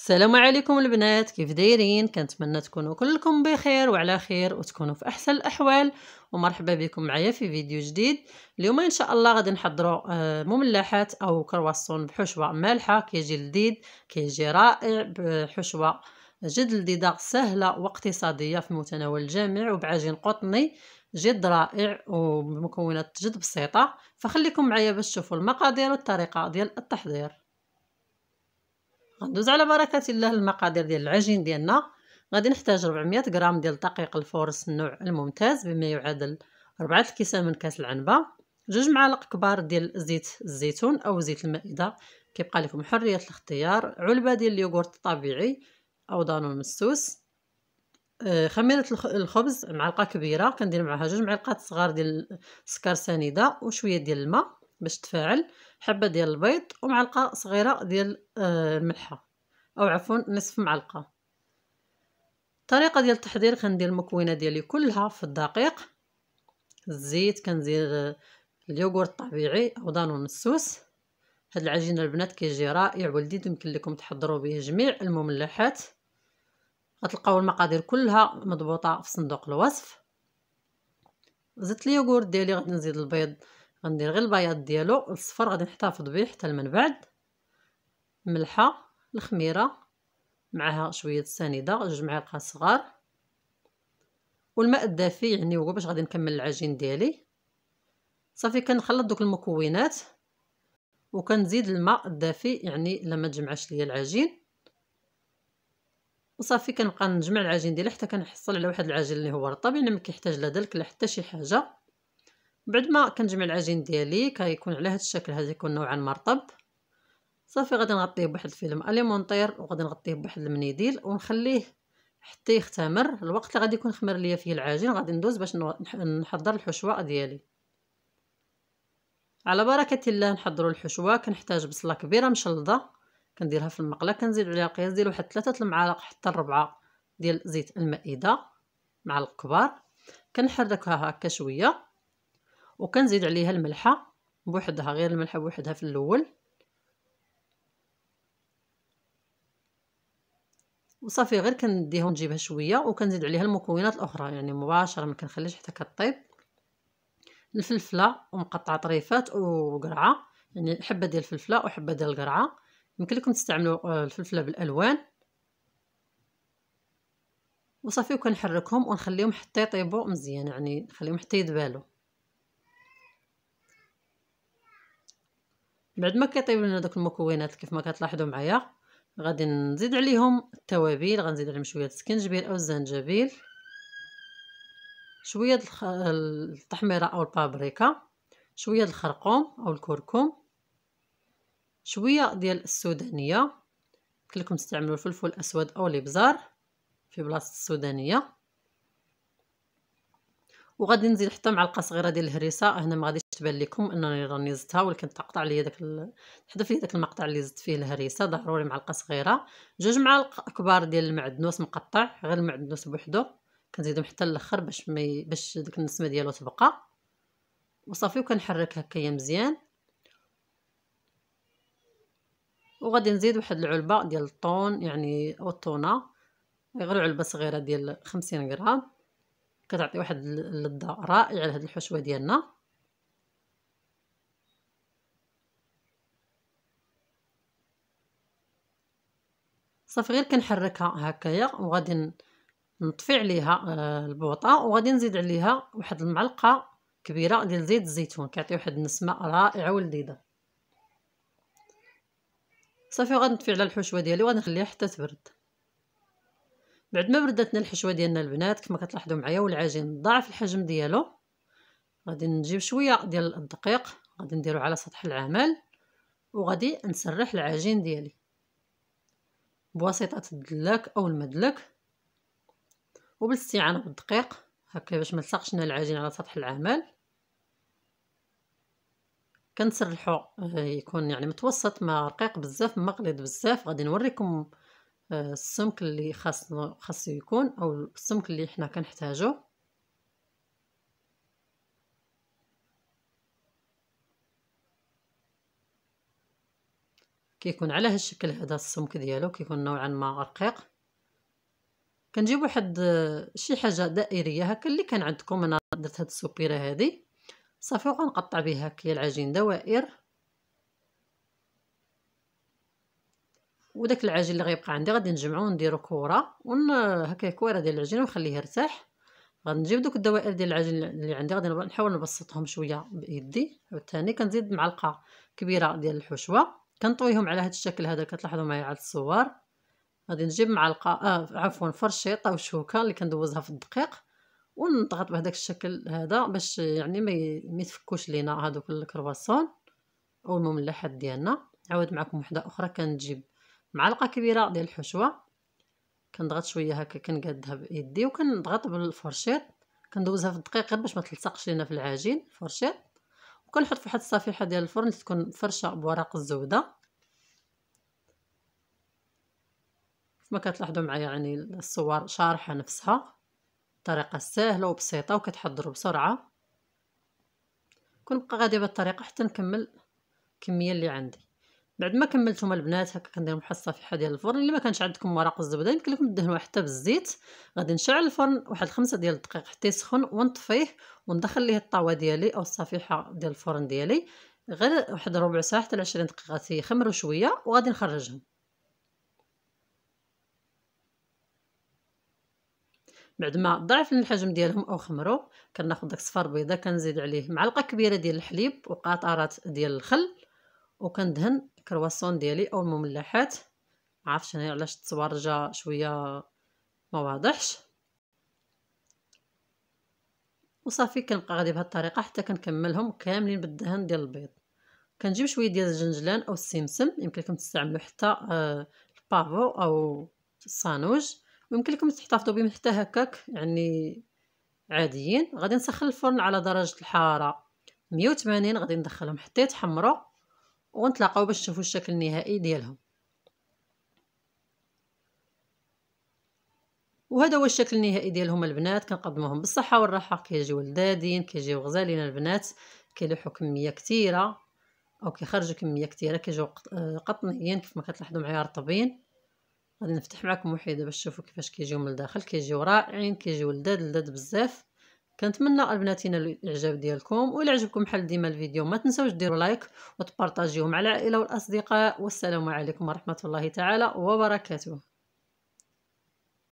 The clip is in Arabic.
السلام عليكم البنات، كيف دايرين؟ كنتمنى تكونوا كلكم بخير وعلى خير وتكونوا في احسن الاحوال. ومرحبا بكم معايا في فيديو جديد. اليوم ان شاء الله غادي نحضروا مملحات او كرواسون بحشوه مالحه، كيجي لذيذ، كيجي رائع، بحشوه جد لذيذه سهله واقتصاديه في متناول الجميع وبعجين قطني جد رائع وبمكونات جد بسيطه. فخليكم معايا باش تشوفوا المقادير والطريقه ديال التحضير. غندوز على بركه الله المقادير ديال العجين ديالنا. غادي نحتاج 400 غرام ديال دقيق الفورس النوع الممتاز بما يعادل 4 الكيسان من كاس العنبه، 2 معالق كبار ديال زيت الزيتون او زيت المائده، كيبقى لكم حريه الاختيار، علبه ديال اليوغورت الطبيعي او دانون مسوس، خميره الخبز معلقه كبيره كندير معها 2 معالق صغار ديال السكر سنيده وشويه ديال الماء باش تفاعل، حبه ديال البيض ومعلقه صغيره ديال الملحه او عفوا نصف معلقه. الطريقه ديال التحضير: كندير المكونات ديالي كلها في الدقيق، الزيت كندير اليوغورت الطبيعي او دانون مسوس. هاد العجين البنات كيجي رائع ولذيذ، يمكن لكم تحضروا به جميع المملحات. غتلقاو المقادير كلها مضبوطه في صندوق الوصف. زدت اليوغورت ديالي، غادي نزيد البيض، غندير غير البياض ديالو الصفر، غادي نحتفظ به حتى من بعد. ملحه، الخميره معها شويه السنيده 2 معالق صغار، والماء الدافي يعني هو باش غادي نكمل العجين ديالي. صافي كنخلط دوك المكونات وكنزيد الماء الدافي يعني لما تجمعش ليا العجين، وصافي كنبقى نجمع العجين ديالي حتى كنحصل على واحد العجين اللي هو رطب، يعني ما كيحتاج لا دلك لا حتى شي حاجه. بعد ما كنجمع العجين ديالي كيكون على هذا الشكل، هذا يكون نوعا مرطب. صافي غادي نغطيه بواحد الفيلم اليمونطير وغادي نغطيه بواحد المنيديل ونخليه حتى يختمر. الوقت اللي غادي يكون خمر ليا فيه العجين غادي ندوز باش نحضر الحشوه ديالي. على بركه الله نحضروا الحشوه. كنحتاج بصله كبيره مشلضه كنديرها في المقله، كنزيد عليها القياس ديال واحد 3 المعالق حتى 4 ديال زيت المائده معالق كبار. كنحركها هكا شويه وكنزيد عليها الملحه بوحدها، غير الملحه بوحدها في الاول، وصافي غير كنديهم نجيبها شويه وكنزيد عليها المكونات الاخرى يعني مباشره، ما كنخليش حتى كطيب. الفلفله ومقطعه طريفات وقرعه، يعني حبه ديال الفلفله وحبه ديال القرعه. يمكن لكم تستعملوا الفلفله بالالوان. وصافي وكنحركهم ونخليهم حتى يطيبوا مزيان، يعني نخليهم حتى يدبالوا. بعد ما كيطيبوا لنا دوك المكونات كيف ما كتلاحظوا معايا، غادي نزيد عليهم التوابل. غنزيد عليهم شويه السكنجبير او الزنجبيل، شويه التحميره او البابريكا، شويه الخرقوم او الكركم، شويه ديال السودانيه، يمكن لكم تستعملوا الفلفل الاسود او الابزار في بلاصه السودانيه. وغادي نزيد حتى معلقه صغيره ديال الهريسه. هنا ما غاديش تبان لكم انني راني زدتها، ولكن تقطع ليا حذف لي داك المقطع اللي زدت فيه الهريسه، ضروري معلقه صغيره. 2 معالق كبار ديال المعدنوس مقطع، غير المعدنوس بوحدو كنزيدهم حتى الاخر باش ديك النسمه ديالو تبقى. وصافي وكنحرك هكايا مزيان. وغادي نزيد واحد العلبه ديال الطون يعني او الطونه، غير علبه صغيره ديال 50 غرام، كتعطي واحد اللذه رائعه لهاد الحشوه ديالنا. صافي غير كنحركها هكايا وغادي نطفي عليها البوطه، وغادي نزيد عليها واحد المعلقه كبيره ديال زيت الزيتون، كيعطي واحد النسمه رائعه ولذيذه. صافي غادي نطفي على الحشوه ديالي وغادي نخليها حتى تبرد. بعد ما بردتنا الحشوه ديالنا البنات كما كتلاحظوا معايا والعجين ضاعف الحجم ديالو، غادي نجيب شويه ديال الدقيق غادي نديرو على سطح العمل، وغادي نسرح العجين ديالي بواسطه الدلاك او المدلك وبالاستعانه بالدقيق هكا باش ما تلصقش لنا العجين على سطح العمل. كنسرحو يكون يعني متوسط، ما رقيق بزاف ما غليظ بزاف. غادي نوريكم السمك اللي خاصو يكون او السمك اللي حنا كنحتاجو. كيكون على هذا الشكل هذا السمك ديالو كيكون نوعا ما رقيق. كنجيب واحد شي حاجه دائريه هكا اللي كان عندكم. انا درت هاد السوبيره هذه صافي وغنقطع بها هكا العجين دوائر، وداك العجين اللي غيبقى عندي غادي نجمعو ونديرو كره هكا كويره ديال العجين ونخليه يرتاح. غنجيب دوك الدوائر ديال العجين اللي عندي غادي نحاول نبسطهم شويه بايدي. عاوتاني كنزيد معلقه كبيره ديال الحشوه كنطويهم على هذا الشكل هذا كتلاحظوا معايا على الصور. غادي نجيب معلقه عفوا فرشيطه او شوكه اللي كندوزها في الدقيق ونضغط بهذاك الشكل هذا باش يعني ما يتفكوش لينا هذوك الكرواسون او المملحات ديالنا. عاود معكم وحده اخرى. كنجيب معلقه كبيره ديال الحشوه كنضغط شويه هكا كنقادها بايدي وكنضغط بالفرشيط كندوزها في الدقيق غير باش ما تلصقش لينا في العجين فرشيط. وكنحط في واحد الصفيحه ديال الفرن اللي تكون فرشه بورق الزبده. كما كتلاحظوا معايا يعني الصور شارحه نفسها طريقه سهله وبسيطه وكتحضروا بسرعه. كنبقى غاديه بهذه الطريقه حتى نكمل الكميه اللي عندي. بعد ما كملتهم البنات هكا كندير واحد الصفيحه ديال الفرن. اللي ما كانش عندكم ورق الزبده يمكن لكم تدهنوها حتى بالزيت. غادي نشعل الفرن واحد 5 ديال الدقائق حتى يسخن ونطفيه وندخل ليه الطاوه ديالي او الصفيحه ديال الفرن ديالي غير واحد ربع ساعه حتى 20 دقيقه يخمروا شويه وغادي نخرجهم. بعد ما ضعف الحجم ديالهم او خمروا كناخذ داك الصفار بيضه كنزيد عليه معلقه كبيره ديال الحليب وقطرات ديال الخل وكندهن الكرواسون ديالي او المملحات. معرفتش انا علاش التصوير جا شويه ما واضحش. وصافي كنبقى غادي بهذه الطريقه حتى كنكملهم كاملين بالدهن ديال البيض. كنجيب شويه ديال الجنجلان او السمسم يمكن لكم تستعملوا حتى البافو او الصانوج ويمكن لكم تحتفظوا بهم حتى هكاك يعني عاديين. غادي نسخن الفرن على درجه الحراره 180 غادي ندخلهم حتى يتحمروا ونتلاقاو باش تشوفوا الشكل النهائي ديالهم. وهذا هو الشكل النهائي ديالهم البنات. كنقدموهم بالصحه والراحه كيجيو لذاذين كيجيو غزالين البنات. كيلوحوا كميه كثيره او كيخرجوا كميه كثيره كيجيو قطنيين كيف ما كتلاحظوا معايا رطبين. غادي نفتح معكم وحيده باش تشوفوا كيفاش كيجيو من الداخل. كيجيو رائعين كيجيو لذاذ بزاف. كنتمنى البنات ينالوا الاعجاب ديالكم وإلا عجبكم بحال ديما الفيديو ما تنساوش ديروا لايك وتبارطاجيوه مع العائله والاصدقاء. والسلام عليكم ورحمه الله تعالى وبركاته.